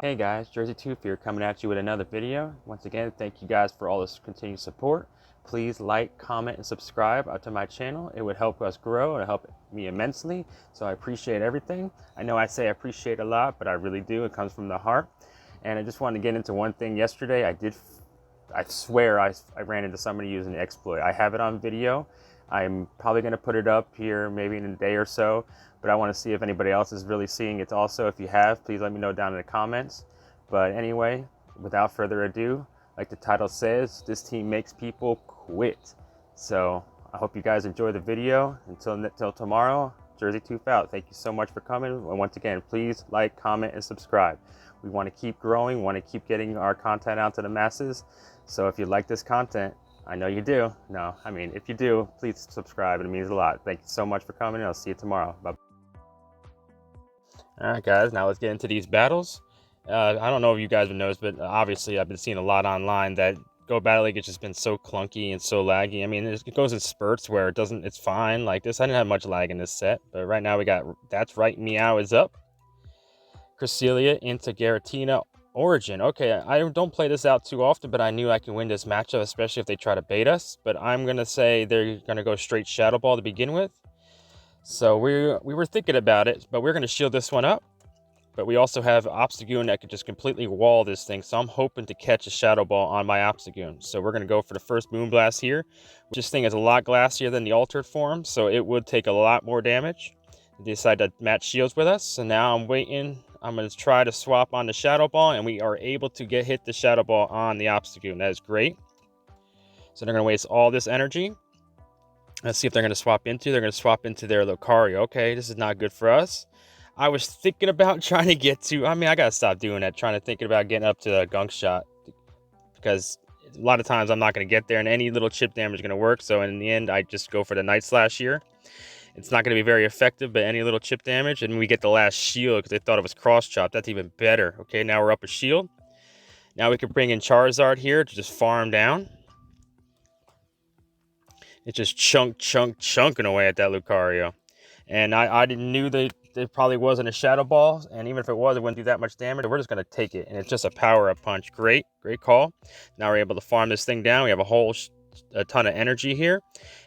Hey guys, Jerseytoof here coming at you with another video. Once again, thank you guys for all this continued support. Please like, comment, and subscribe to my channel. It would help us grow. It would help me immensely. So I appreciate everything. I know I say I appreciate a lot, but I really do. It comes from the heart. And I just wanted to get into one thing yesterday. I swear I ran into somebody using an exploit. I have it on video. I'm probably going to put it up here maybe in a day or so, but I want to see if anybody else is really seeing it also. If you have, please let me know down in the comments. But anyway, without further ado, like the title says, this team makes people quit. So I hope you guys enjoy the video. Until tomorrow, Jerseytoof out. Thank you so much for coming. And once again, please like, comment, and subscribe. We want to keep growing. We want to keep getting our content out to the masses. So if you like this content, I know you do. No, I mean, if you do, please subscribe. It means a lot. Thank you so much for coming. I'll see you tomorrow. Bye. All right, guys. Now let's get into these battles. I don't know if you guys have noticed, but obviously I've been seeing a lot online that Go Battle League has just been so clunky and so laggy. I mean, it goes in spurts where it's fine. Like this, I didn't have much lag in this set, but right now we got That's Right Meow is up. Cresselia into Giratina Origin. Okay, I don't play this out too often, but I knew I can win this matchup, especially if they try to bait us. But I'm going to say they're going to go straight Shadow Ball to begin with. So we were thinking about it, but we're going to shield this one up. But we also have Obstagoon that could just completely wall this thing. So I'm hoping to catch a Shadow Ball on my Obstagoon. So we're going to go for the first Moonblast here. This thing is a lot glassier than the altered form, so it would take a lot more damage. They decide to match shields with us. So now I'm waiting. I'm going to try to swap on the Shadow Ball, and we are able to hit the Shadow Ball on the Obstagoon. That is great. So they're going to waste all this energy. Let's see if they're going to swap into. They're going to swap into their Lucario. Okay, this is not good for us. I was thinking about trying to get to... I mean, I got to stop doing that, thinking about getting up to the Gunk Shot. Because a lot of times I'm not going to get there, and any little chip damage is going to work. So in the end, I just go for the Night Slash here. It's not going to be very effective, but any little chip damage, and we get the last shield because they thought it was cross chop. That's even better. Okay, now we're up a shield. Now we can bring in Charizard here to just farm down. It's just chunking away at that Lucario. And I knew that there probably wasn't a Shadow Ball, and even if it was, it wouldn't do that much damage. We're just going to take it, and it's just a power-up punch. Great call. Now we're able to farm this thing down. We have a ton of energy here.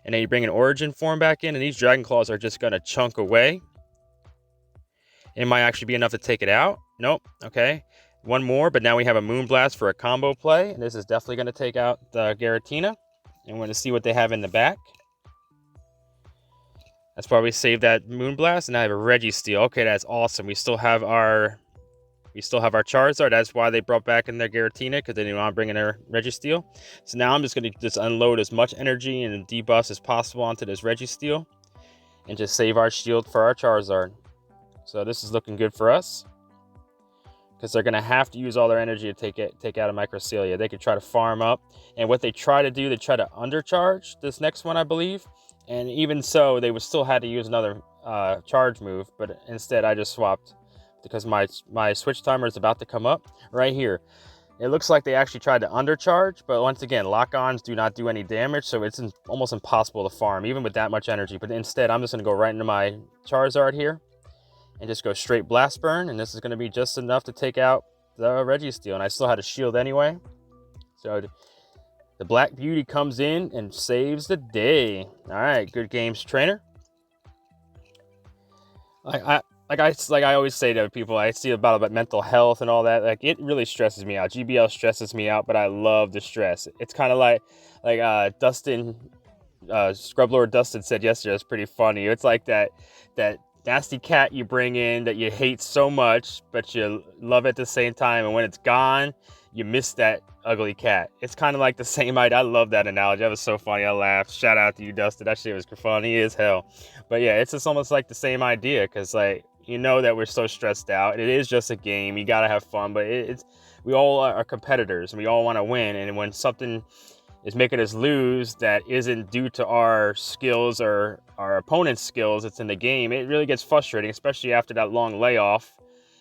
And then you bring an Origin form back in, and these Dragon Claws are just going to chunk away. It might actually be enough to take it out. Nope. Okay. One more, but now we have a Moonblast for a combo play. And this is definitely going to take out the Giratina. And we're going to see what they have in the back. That's why we saved that Moonblast, and I have a Registeel. Okay, that's awesome. We still have our Charizard. That's why they brought back in their Giratina, because they didn't want to bring in their Registeel. So now I'm just going to unload as much energy and debuffs as possible onto this Registeel, and just save our shield for our Charizard. So this is looking good for us, because they're going to have to use all their energy to take out a Cresselia. They could try to farm up, and what they try to do, they try to undercharge this next one, I believe. And even so, they would still had to use another charge move, but instead I just swapped because my switch timer is about to come up right here. It looks like they actually tried to undercharge, but once again, lock-ons do not do any damage, so it's almost impossible to farm, even with that much energy. But instead, I'm just going to go right into my Charizard here and just go straight Blast Burn, and this is going to be just enough to take out the Registeel, and I still had a shield anyway. So the Black Beauty comes in and saves the day. All right, good games, trainer. Like I always say to people, I see about mental health and all that. Like, it really stresses me out. GBL stresses me out, but I love the stress. It's kind of like Dustin, Scrublord Dustin said yesterday. It's pretty funny. It's like that nasty cat you bring in that you hate so much, but you love at the same time, and when it's gone, you miss that ugly cat. It's kind of like the same idea. I love that analogy. That was so funny. I laughed. Shout out to you, Dustin. That shit was funny as hell. But yeah, it's just almost like the same idea, because like, you know that we're so stressed out. It is just a game. You gotta have fun, but we all are competitors, and we all want to win. And when something is making us lose that isn't due to our skills or our opponent's skills, it's in the game, it really gets frustrating, especially after that long layoff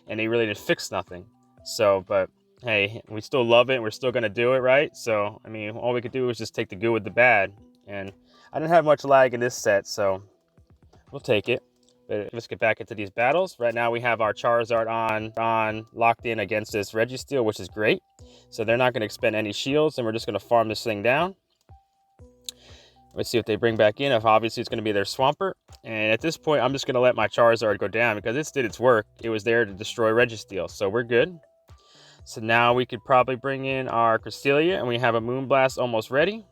and they really didn't fix nothing. So, but hey, we still love it. We're still going to do it, right? So, I mean, all we could do is just take the good with the bad. And I didn't have much lag in this set, so we'll take it. But let's get back into these battles. Right now we have our Charizard on locked in against this Registeel, which is great. So they're not going to expend any shields, and we're just going to farm this thing down. Let's see if they bring back in. If obviously it's going to be their Swampert. And at this point, I'm just going to let my Charizard go down because it did its work. It was there to destroy Registeel, so we're good. So now we could probably bring in our Cresselia, and we have a Moonblast almost ready.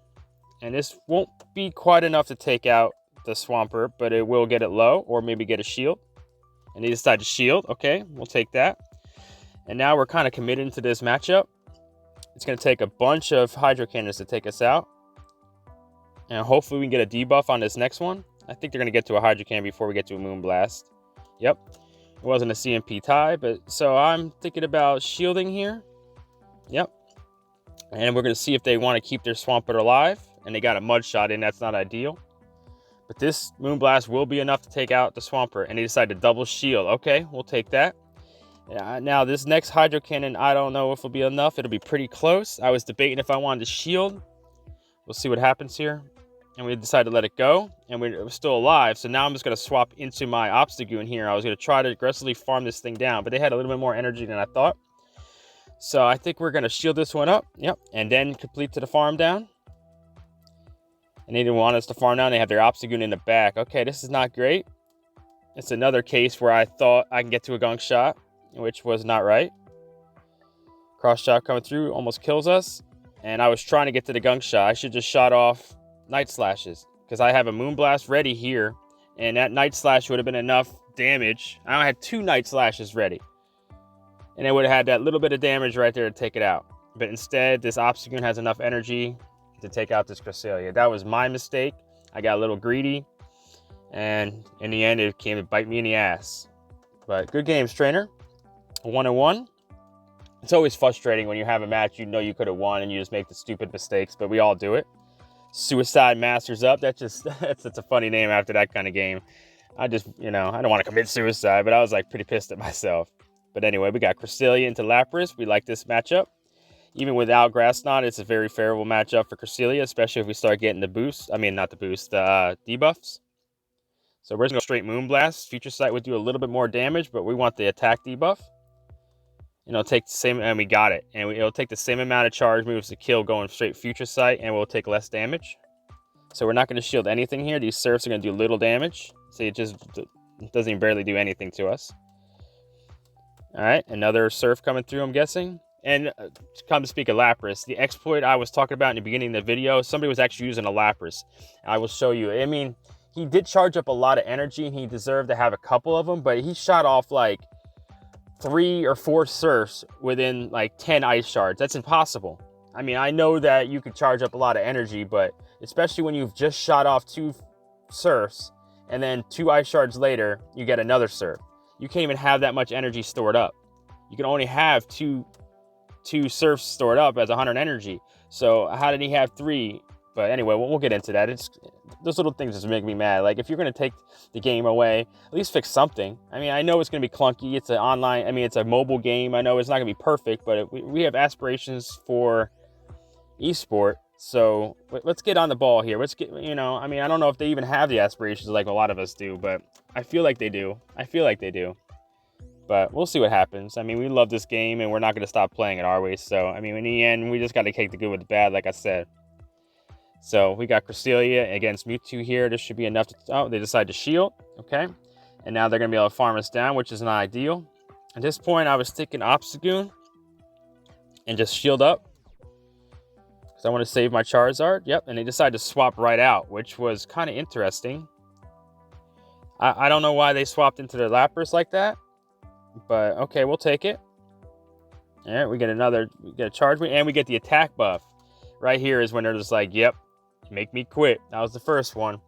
And this won't be quite enough to take out the Swampert, but it will get it low, or maybe get a shield. And they decide to shield. Okay, we'll take that. And now we're kind of committed to this matchup. It's going to take a bunch of Hydro Cannons to take us out. And hopefully we can get a debuff on this next one. I think they're going to get to a Hydro Cannon before we get to a Moonblast. Yep. It wasn't a CMP tie, but so I'm thinking about shielding here. Yep. And we're going to see if they want to keep their Swampert alive. And they got a Mud Shot in. That's not ideal. But this Moonblast will be enough to take out the Swampert. And they decide to double shield. Okay, we'll take that. Now, this next Hydro Cannon, I don't know if it'll be enough. It'll be pretty close. I was debating if I wanted to shield. We'll see what happens here. And we decided to let it go. And we're still alive. So now I'm just going to swap into my Obstagoon here. I was going to try to aggressively farm this thing down. But they had a little bit more energy than I thought. So I think we're going to shield this one up. Yep. And then complete to the farm down. And they didn't want us to farm down. They have their Obstagoon in the back. Okay, this is not great. It's another case where I thought I can get to a Gunk Shot, which was not right. Cross Shot coming through almost kills us. And I was trying to get to the Gunk Shot. I should just shot off Night Slashes because I have a Moonblast ready here. And that Night Slash would have been enough damage. I had 2 Night Slashes ready. And it would have had that little bit of damage right there to take it out. But instead, this Obstagoon has enough energy to take out this Cresselia. That was my mistake. I got a little greedy. And in the end, it came to bite me in the ass. But good games, trainer. 1-1. It's always frustrating when you have a match you know you could have won and you just make the stupid mistakes, but we all do it. Suicide Masters up. That's a funny name after that kind of game. I just, I don't want to commit suicide, but I was like pretty pissed at myself. But anyway, we got Cresselia into Lapras. We like this matchup. Even without Grass Knot, it's a very favorable matchup for Cresselia, especially if we start getting the boost. I mean, not the boost, the debuffs. So we're just going to go straight Moonblast. Future Sight would do a little bit more damage, but we want the attack debuff. And it'll take the same, and we got it. And it'll take the same amount of charge moves to kill going straight Future Sight, and we'll take less damage. So we're not going to shield anything here. These Surfs are going to do little damage. See, it doesn't even barely do anything to us. All right, another Surf coming through, I'm guessing. And come to speak of Lapras, the exploit I was talking about in the beginning of the video, somebody was actually using a Lapras. I will show you. I mean, he did charge up a lot of energy, and he deserved to have a couple of them, but he shot off like 3 or 4 Surfs within like 10 Ice Shards. That's impossible. I mean, I know that you could charge up a lot of energy, but especially when you've just shot off 2 Surfs, and then 2 Ice Shards later, you get another Surf. You can't even have that much energy stored up. You can only have two Surfs stored up as 100 energy. So how did he have 3? But anyway, we'll get into that. It's those little things just make me mad. Like, if you're going to take the game away, at least fix something. I mean, I know it's going to be clunky. It's an online, I mean, it's a mobile game. I know it's not going to be perfect, but we have aspirations for esport. So let's get on the ball here. Let's get, I mean, I don't know if they even have the aspirations like a lot of us do, but I feel like they do. But we'll see what happens. I mean, we love this game, and we're not going to stop playing it, are we? So, I mean, in the end, we just got to take the good with the bad, like I said. So, we got Cresselia against Mewtwo here. This should be enough to... Oh, they decide to shield. Okay. And now they're going to be able to farm us down, which is not ideal. At this point, I was thinking Obstagoon and just shield up, because I want to save my Charizard. Yep, and they decided to swap right out, which was kind of interesting. I don't know why they swapped into their Lapras like that. But, okay, we'll take it. All right, we get a charge, and we get the attack buff. Right here is when they're just like, yep, make me quit. That was the first one.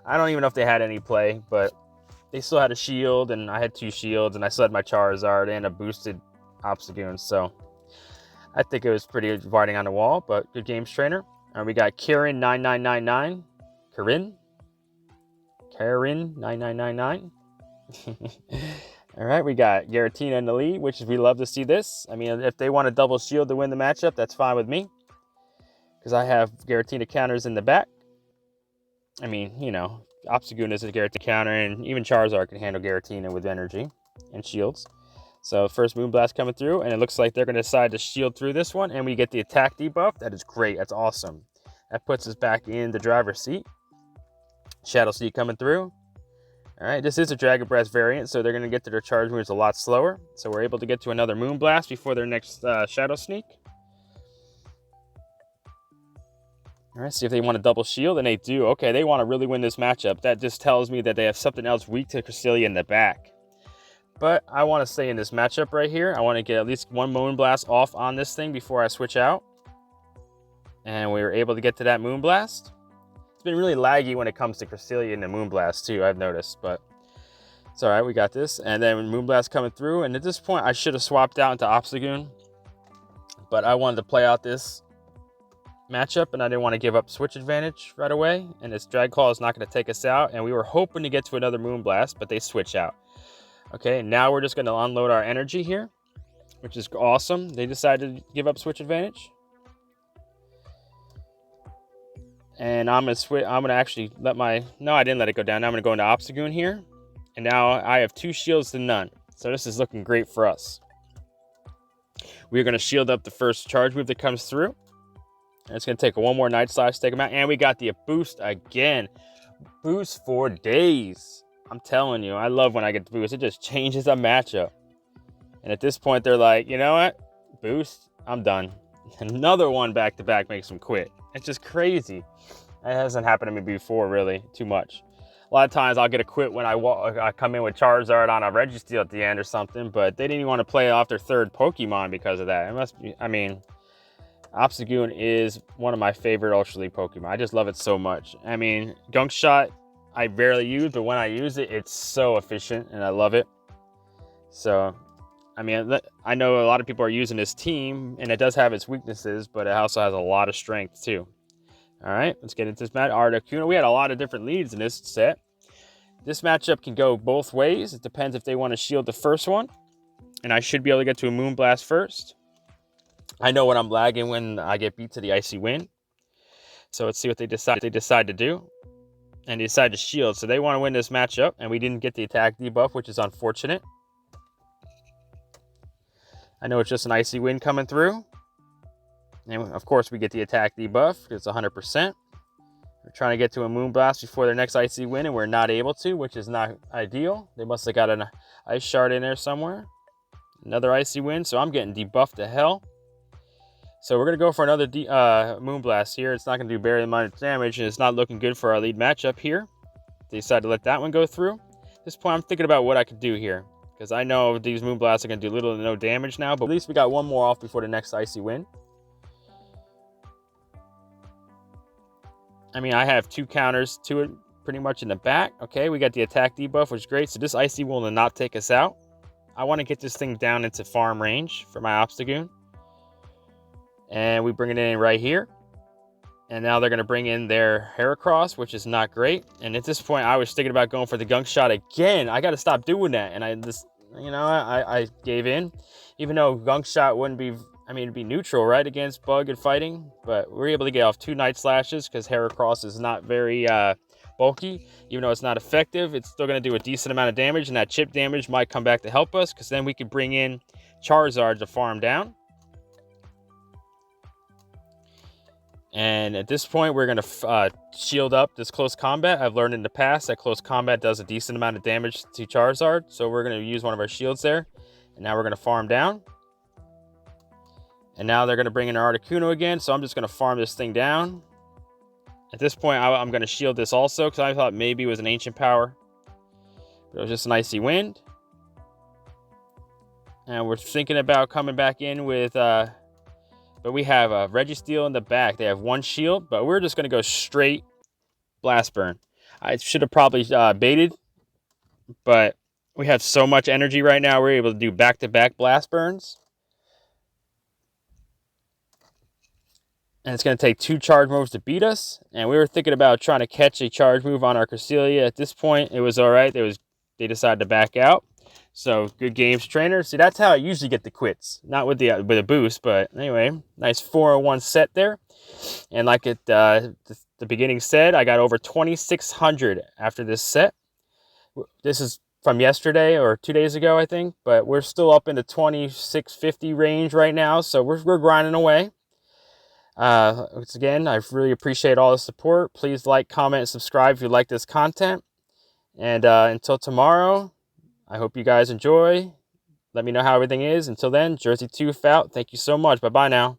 I don't even know if they had any play, but they still had a shield, and I had 2 shields, and I still had my Charizard and a boosted Obstagoon. So I think it was pretty writing on the wall, but good games, trainer. And we got Karen9999. Karen9999. All right, we got Giratina in the lead, which we love to see this. I mean, if they want a double shield to win the matchup, that's fine with me, because I have Giratina counters in the back. I mean, Obstagoon is a Giratina counter, and even Charizard can handle Giratina with energy and shields. So first Moonblast coming through, and it looks like they're going to decide to shield through this one, and we get the attack debuff. That is great. That's awesome. That puts us back in the driver's seat. Shadow Sneak coming through. All right, this is a Dragon Breath variant, so they're going to get to their charge moves a lot slower. So we're able to get to another Moonblast before their next Shadow Sneak. All right, see if they want to double shield, and they do. Okay, they want to really win this matchup. That just tells me that they have something else weak to Cresselia in the back. But I want to stay in this matchup right here. I want to get at least one Moonblast off on this thing before I switch out. And we were able to get to that Moonblast. It's been really laggy when it comes to Cresselia and the Moonblast too, I've noticed. But it's all right, we got this. And then Moonblast coming through. And at this point, I should have swapped out into Obstagoon. But I wanted to play out this matchup, and I didn't want to give up switch advantage right away. And this Drag Claw is not going to take us out. And we were hoping to get to another Moonblast, but they switch out. Okay, now we're just going to unload our energy here, which is awesome. They decided to give up switch advantage. And I'm going to actually let my... No, I didn't let it go down. Now I'm going to go into Obstagoon here. And now I have 2 shields to none. So this is looking great for us. We're going to shield up the first charge move that comes through. And it's going to take one more Night Slash to take him out. And we got the boost again. Boost for days. I'm telling you, I love when I get the boost. It just changes a matchup. And at this point, they're like, you know what? Boost, I'm done. Another one back-to-back makes them quit. It's just crazy. That hasn't happened to me before, really, too much. A lot of times I'll get a quit when I come in with Charizard on a Registeel at the end or something, but they didn't even want to play off their third Pokemon because of that. It must be, I mean, Obstagoon is one of my favorite Ultra League Pokemon. I just love it so much. I mean, Gunk Shot, I rarely use, but when I use it, it's so efficient, and I love it. So, I mean, I know a lot of people are using this team, and it does have its weaknesses, but it also has a lot of strength, too. All right, let's get into this match. Articuno, we had a lot of different leads in this set. This matchup can go both ways. It depends if they want to shield the first one, and I should be able to get to a Moonblast first. I know when I'm lagging when I get beat to the Icy Wind. So let's see what they decide to do. And they decide to shield. So they want to win this matchup. And we didn't get the attack debuff, which is unfortunate. I know it's just an Icy Wind coming through. And of course, we get the attack debuff. It's 100%. We're trying to get to a Moonblast before their next Icy Wind, and we're not able to, which is not ideal. They must have got an Ice Shard in there somewhere. Another Icy Wind, so I'm getting debuffed to hell. So we're going to go for another Moonblast here. It's not going to do very much damage, and it's not looking good for our lead matchup here. They decided to let that one go through. At this point, I'm thinking about what I could do here, because I know these Moonblasts are going to do little to no damage now, but at least we got one more off before the next Icy Wind. I mean, I have 2 counters to it pretty much in the back. Okay, we got the attack debuff, which is great. So this Icy will not take us out. I want to get this thing down into farm range for my Obstagoon. And we bring it in right here. And now they're going to bring in their Heracross, which is not great. And at this point, I was thinking about going for the Gunk Shot again. I got to stop doing that. And I gave in. Even though Gunk Shot wouldn't be... I mean, it'd be neutral, right, against Bug and fighting, but we're able to get off 2 Night Slashes because Heracross is not very bulky. Even though it's not effective, it's still going to do a decent amount of damage, and that chip damage might come back to help us because then we could bring in Charizard to farm down. And at this point, we're going to shield up this close combat. I've learned in the past that close combat does a decent amount of damage to Charizard, so we're going to use one of our shields there, and now we're going to farm down. And now they're going to bring in Articuno again, so I'm just going to farm this thing down. At this point, I'm going to shield this also, because I thought maybe it was an Ancient Power. But it was just an Icy Wind. And we're thinking about coming back in with... but we have a Registeel in the back. They have 1 shield, but we're just going to go straight Blast Burn. I should have probably baited, but we have so much energy right now, we're able to do back-to-back Blast Burns. And it's going to take 2 charge moves to beat us. And we were thinking about trying to catch a charge move on our Cresselia. At this point, it was all right. They decided to back out. So, good games, trainer. See, that's how I usually get the quits. Not with a boost, but anyway, nice 4-on-1 set there. And like the the beginning said, I got over 2,600 after this set. This is from yesterday or 2 days ago, I think, but we're still up in the 2,650 range right now, so we're grinding away. Once again, I really appreciate all the support. Please like, comment, and subscribe if you like this content. And until tomorrow, I hope you guys enjoy. Let me know how everything is. Until then, Jerseytoof out. Thank you so much. Bye-bye now.